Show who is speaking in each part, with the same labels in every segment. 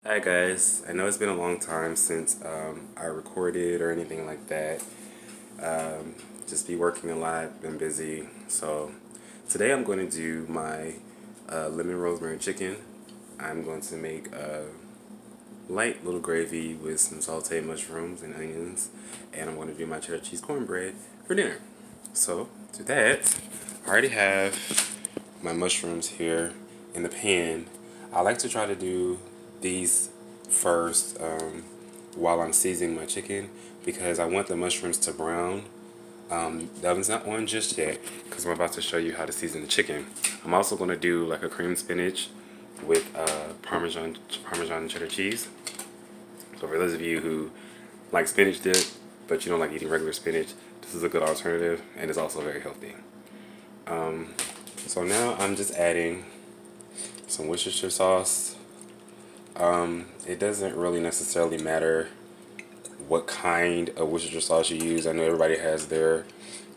Speaker 1: Hi guys, I know it's been a long time since I recorded or anything like that. Just be working a lot, been busy. So today I'm going to do my lemon rosemary chicken. I'm going to make a light little gravy with some sauteed mushrooms and onions, and I'm going to do my cheddar cheese cornbread for dinner. So to that, I already have my mushrooms here in the pan. I like to try to do these first while I'm seasoning my chicken because I want the mushrooms to brown. The oven's not on just yet because I'm about to show you how to season the chicken. I'm also going to do like a cream spinach with parmesan cheddar cheese. So for those of you who like spinach dip but you don't like eating regular spinach, this is a good alternative and it's also very healthy. So now I'm just adding some Worcestershire sauce. It doesn't really necessarily matter what kind of Worcestershire sauce you use. I know everybody has their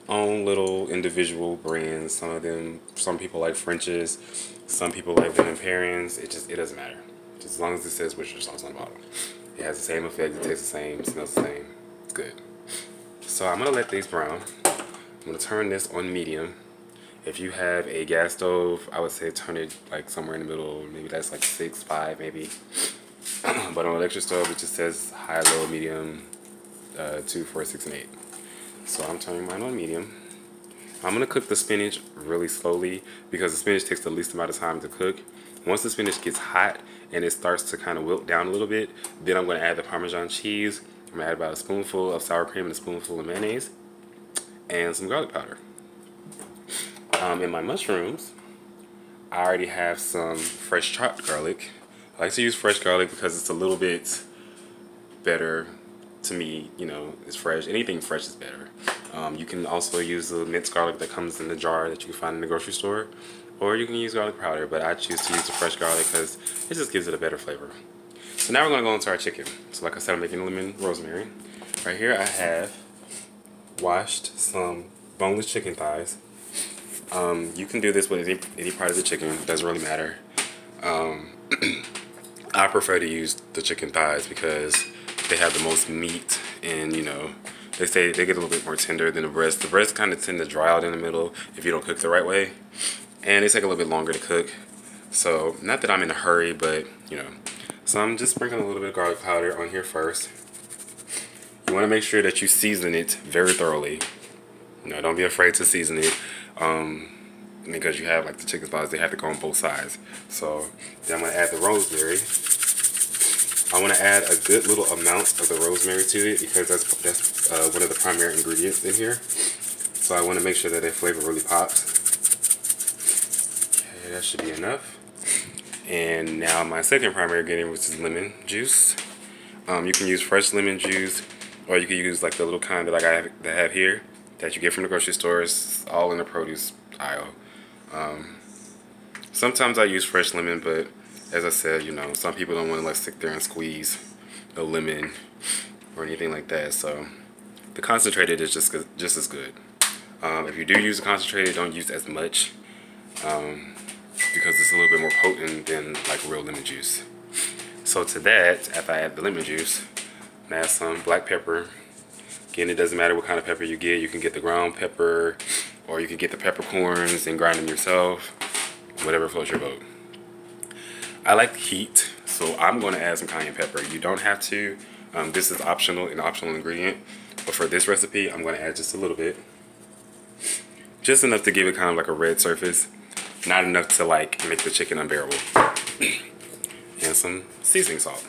Speaker 1: own little individual brands. Some people like French's, some people like Van Perrins. It doesn't matter. Just as long as it says Worcestershire sauce on the bottom. It has the same effect, it tastes the same, smells the same. It's good. So I'm gonna let these brown. I'm gonna turn this on medium. If you have a gas stove, I would say turn it like somewhere in the middle. Maybe that's like 6, 5, maybe. But on an electric stove, it just says high, low, medium, 2, 4, 6, and 8. So I'm turning mine on medium. I'm gonna cook the spinach really slowly because the spinach takes the least amount of time to cook. Once the spinach gets hot and it starts to kind of wilt down a little bit, then I'm gonna add the Parmesan cheese. I'm gonna add about a spoonful of sour cream and a spoonful of mayonnaise and some garlic powder. In my mushrooms, I already have some fresh chopped garlic. I like to use fresh garlic because it's a little bit better to me. You know, it's fresh. Anything fresh is better. You can also use the minced garlic that comes in the jar that you can find in the grocery store, or you can use garlic powder, but I choose to use the fresh garlic because it just gives it a better flavor. So now we're going to go into our chicken. So like I said, I'm making lemon rosemary. Right here I have washed some boneless chicken thighs. You can do this with any part of the chicken. It doesn't really matter. I prefer to use the chicken thighs because they have the most meat, and you know, they say they get a little bit more tender than the breast. The breast kind of tend to dry out in the middle if you don't cook the right way, and they take a little bit longer to cook. So not that I'm in a hurry, but you know, so I'm just sprinkling a little bit of garlic powder on here first. You want to make sure that you season it very thoroughly. You know, don't be afraid to season it. Because you have like the chicken thighs, they have to go on both sides. So then I'm gonna add the rosemary. I want to add a good little amount of the rosemary to it because that's one of the primary ingredients in here. So I want to make sure that the flavor really pops. Okay, that should be enough. And now my second primary ingredient, which is lemon juice. You can use fresh lemon juice, or you can use like the little kind that I have here that you get from the grocery stores, all in the produce aisle. Sometimes I use fresh lemon, but as I said, you know, some people don't want to like sit there and squeeze a lemon or anything like that. So the concentrated is just as good. If you do use the concentrated, don't use as much because it's a little bit more potent than like real lemon juice. So to that, after I add the lemon juice, I add some black pepper. Again, it doesn't matter what kind of pepper you get. You can get the ground pepper, or you can get the peppercorns and grind them yourself. Whatever floats your boat. I like heat, so I'm going to add some cayenne pepper. You don't have to. This is optional, an optional ingredient. But for this recipe, I'm going to add just a little bit. Just enough to give it kind of like a red surface. Not enough to like make the chicken unbearable. And some seasoning salt.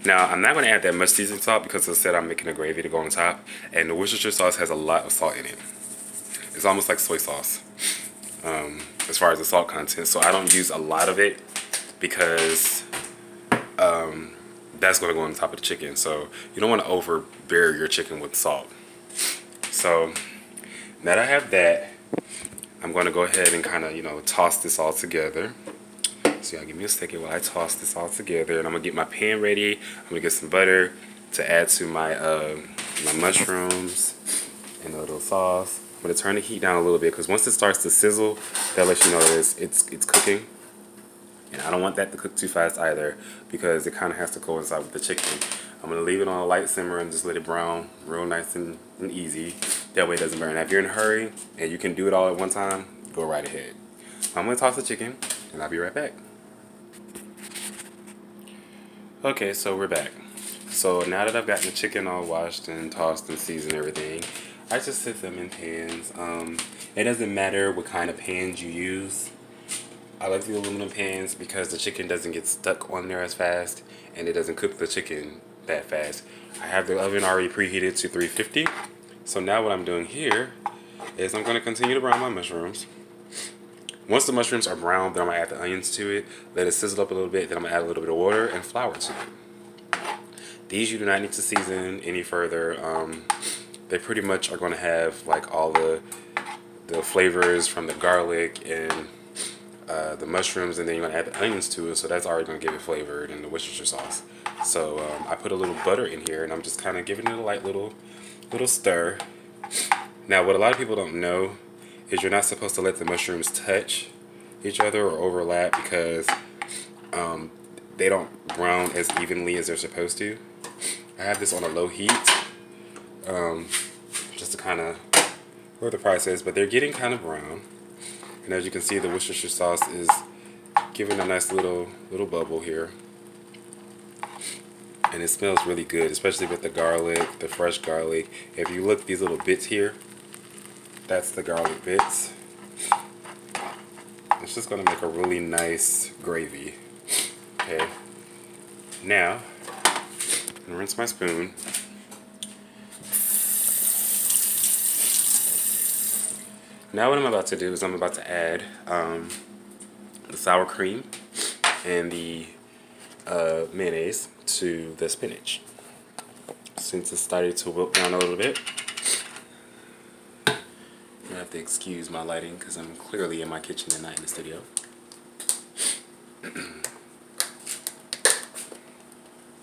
Speaker 1: Now, I'm not going to add that much seasoning salt because as I said, I'm making a gravy to go on top. And the Worcestershire sauce has a lot of salt in it. It's almost like soy sauce as far as the salt content. So I don't use a lot of it because that's going to go on top of the chicken. So you don't want to overbear your chicken with salt. So now that I have that, I'm going to go ahead and kind of, you know, toss this all together. So y'all give me a second while I toss this all together, and I'm gonna get my pan ready. I'm gonna get some butter to add to my my mushrooms and a little sauce. I'm gonna turn the heat down a little bit because once it starts to sizzle, that lets you know that it's cooking. And I don't want that to cook too fast either, because it kind of has to coincide with the chicken. I'm going to leave it on a light simmer and just let it brown real nice and easy. That way it doesn't burn. Now, if you're in a hurry and you can do it all at one time, go right ahead. I'm going to toss the chicken and I'll be right back. Okay, so we're back. So now that I've gotten the chicken all washed and tossed and seasoned and everything, I just set them in pans. It doesn't matter what kind of pans you use. I like the aluminum pans because the chicken doesn't get stuck on there as fast and it doesn't cook the chicken that fast. I have the oven already preheated to 350. So now what I'm doing here is I'm going to continue to brown my mushrooms. Once the mushrooms are brown, then I'm going to add the onions to it, let it sizzle up a little bit, then I'm going to add a little bit of water and flour to it. These you do not need to season any further. They pretty much are going to have like all the flavors from the garlic and the mushrooms, and then you're going to add the onions to it, so that's already going to give it flavored, and the Worcestershire sauce. So I put a little butter in here, and I'm just kind of giving it a light little stir. Now, what a lot of people don't know is you're not supposed to let the mushrooms touch each other or overlap, because they don't brown as evenly as they're supposed to. I have this on a low heat just to kind of where the price is, but they're getting kind of brown. And as you can see, the Worcestershire sauce is giving a nice little bubble here. And it smells really good, especially with the garlic, the fresh garlic. If you look, these little bits here, that's the garlic bits. It's just going to make a really nice gravy. Okay. Now, I'm going to rinse my spoon. Now what I'm about to do is I'm about to add the sour cream and the mayonnaise to the spinach. Since it's started to wilt down a little bit, you have to excuse my lighting because I'm clearly in my kitchen and not in the studio.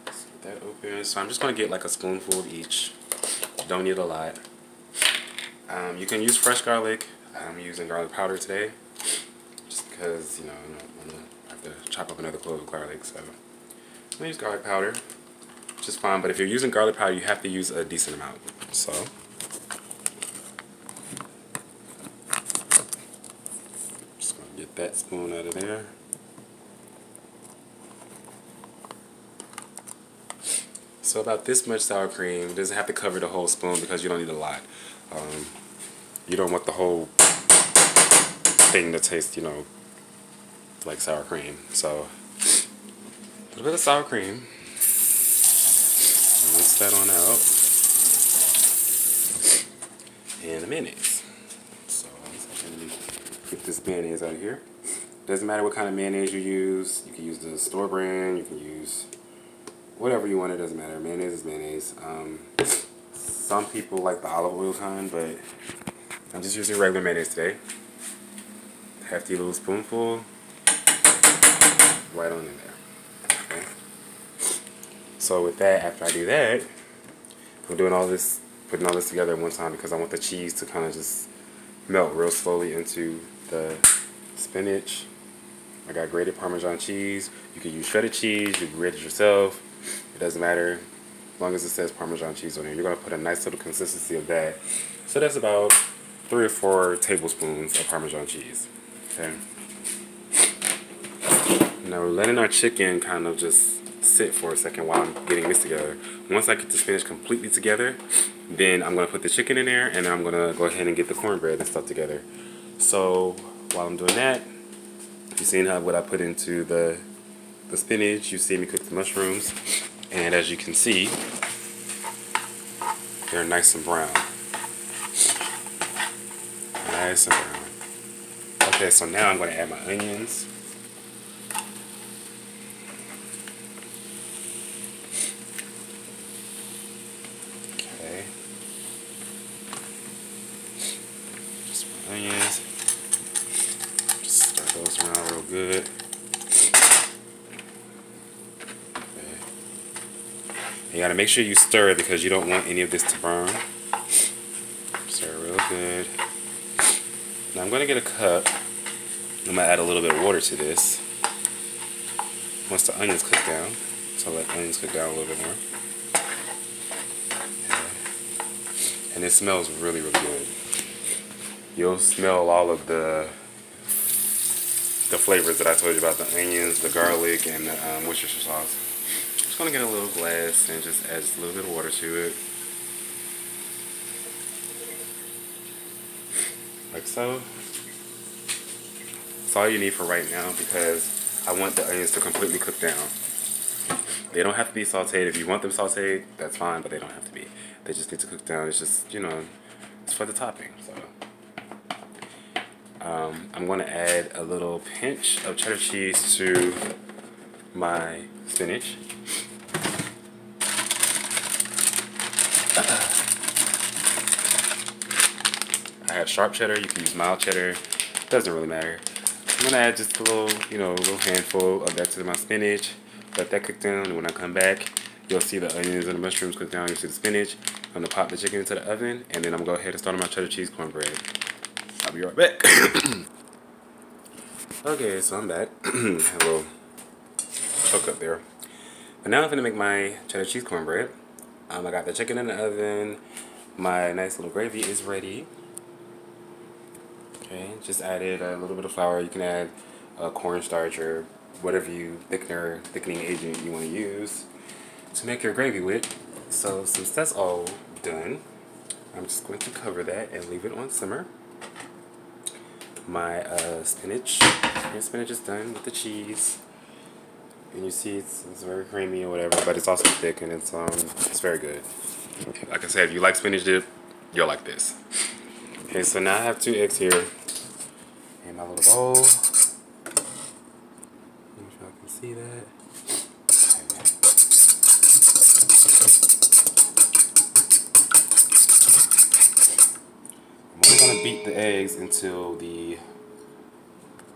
Speaker 1: Let's get that open. So I'm just going to get like a spoonful of each. You don't need a lot. You can use fresh garlic. I'm using garlic powder today, just because, you know, I don't have to chop up another clove of garlic. So I'm gonna use garlic powder, which is fine. But if you're using garlic powder, you have to use a decent amount. So just gonna get that spoon out of there. So about this much sour cream. It doesn't have to cover the whole spoon because you don't need a lot. You don't want the whole thing to taste, you know, like sour cream. So a little bit of sour cream. Rinse that on out. And the mayonnaise. So let me put this mayonnaise out of here. Doesn't matter what kind of mayonnaise you use. You can use the store brand. You can use whatever you want. It doesn't matter. Mayonnaise is mayonnaise. Some people like the olive oil kind, but I'm just using regular mayonnaise today. Hefty little spoonful. Right on in there. Okay. So with that, after I do that, I'm doing all this, putting all this together at one time because I want the cheese to kind of just melt real slowly into the spinach. I got grated Parmesan cheese. You can use shredded cheese. You can grate it yourself. It doesn't matter. As long as it says Parmesan cheese on here. You're going to put a nice little consistency of that. So that's about 3 or 4 tablespoons of Parmesan cheese. Okay. Now we're letting our chicken kind of just sit for a second while I'm getting this together. Once I get the spinach completely together, then I'm going to put the chicken in there, and then I'm going to go ahead and get the cornbread and stuff together. So while I'm doing that, you've seen how what I put into the spinach. You see me cook the mushrooms, and as you can see, they're nice and brown. Nice and brown. Okay, so now I'm going to add my onions. Okay. Just my onions. Just stir those around real good. Okay. You got to make sure you stir it because you don't want any of this to burn. Stir it real good. Now I'm going to get a cup. I'm going to add a little bit of water to this. once the onions cook down. So let onions cook down a little bit more. And it smells really, really good. You'll smell all of the flavors that I told you about, the onions, the garlic, and the Worcestershire sauce. Just gonna get a little glass and just add just a little bit of water to it. Like so. That's all you need for right now because I want the onions to completely cook down. They don't have to be sauteed. If you want them sauteed, that's fine, but they don't have to be. They just need to cook down. It's just, you know, it's for the topping. So I'm going to add a little pinch of cheddar cheese to my spinach. I have sharp cheddar. You can use mild cheddar. Doesn't really matter. I'm going to add just a little, you know, a little handful of that to my spinach. Let that cook down, and when I come back, you'll see the onions and the mushrooms cook down. You'll see the spinach. I'm going to pop the chicken into the oven, and then I'm going to go ahead and start on my cheddar cheese cornbread. I'll be right back. Okay, so I'm back. A little choke up there. But now I'm going to make my cheddar cheese cornbread. I got the chicken in the oven. My nice little gravy is ready. Okay, just added a little bit of flour. You can add cornstarch or whatever thickening agent you want to use to make your gravy with. So since that's all done, I'm just going to cover that and leave it on simmer. My spinach is done with the cheese, and you see it's very creamy or whatever, but it's also thick and it's very good. Like I said, if you like spinach dip, you'll like this. Okay, so now I have 2 eggs here in my little bowl. Make sure I can see that. I'm only going to beat the eggs until the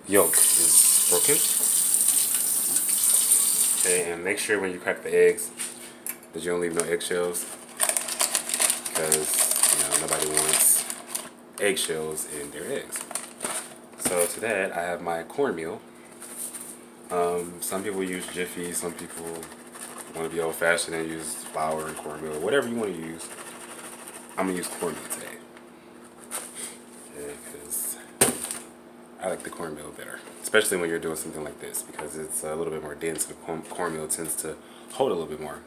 Speaker 1: yolk is broken. Okay, and make sure when you crack the eggs that you don't leave no eggshells, because you know nobody wants eggshells in their eggs. So to that, I have my cornmeal. Some people use Jiffy, some people want to be old-fashioned and use flour and cornmeal, whatever you want to use. I'm going to use cornmeal today. Okay, because I like the cornmeal better, especially when you're doing something like this, because it's a little bit more dense. The cornmeal tends to hold a little bit more.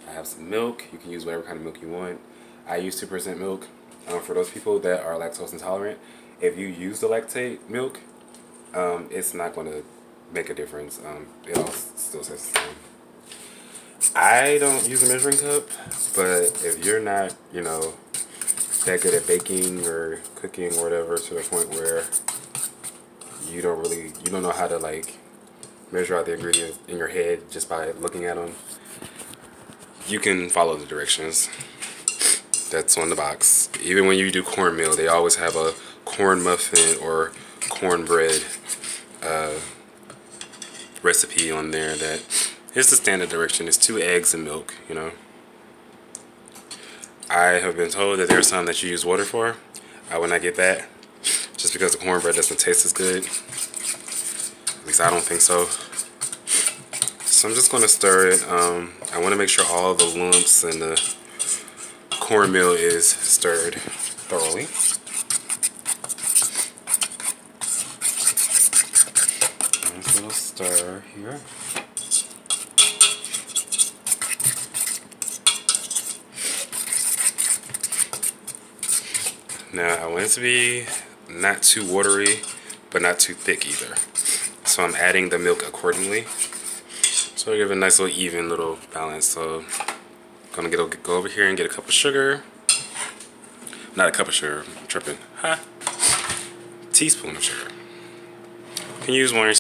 Speaker 1: I have some milk. You can use whatever kind of milk you want. I use 2% milk. For those people that are lactose intolerant, if you use the lactate milk, it's not going to make a difference. It all still says the same. I don't use a measuring cup, but if you're not, you know, that good at baking or cooking or whatever to the point where you don't know how to like measure out the ingredients in your head just by looking at them, you can follow the directions that's on the box. Even when you do cornmeal, they always have a corn muffin or cornbread recipe on there that is the standard direction. It's 2 eggs and milk, you know. I have been told that there's some that you use water for. I would not get that, just because the cornbread doesn't taste as good. At least I don't think so. So I'm just going to stir it. I want to make sure all the lumps and the cornmeal is stirred thoroughly. Nice little stir here. Now I want it to be not too watery, but not too thick either. So I'm adding the milk accordingly. So I give it a nice little even little balance. So I'm gonna go over here and get a cup of sugar. Not a cup of sugar, I'm tripping. Teaspoon of sugar. You can use 1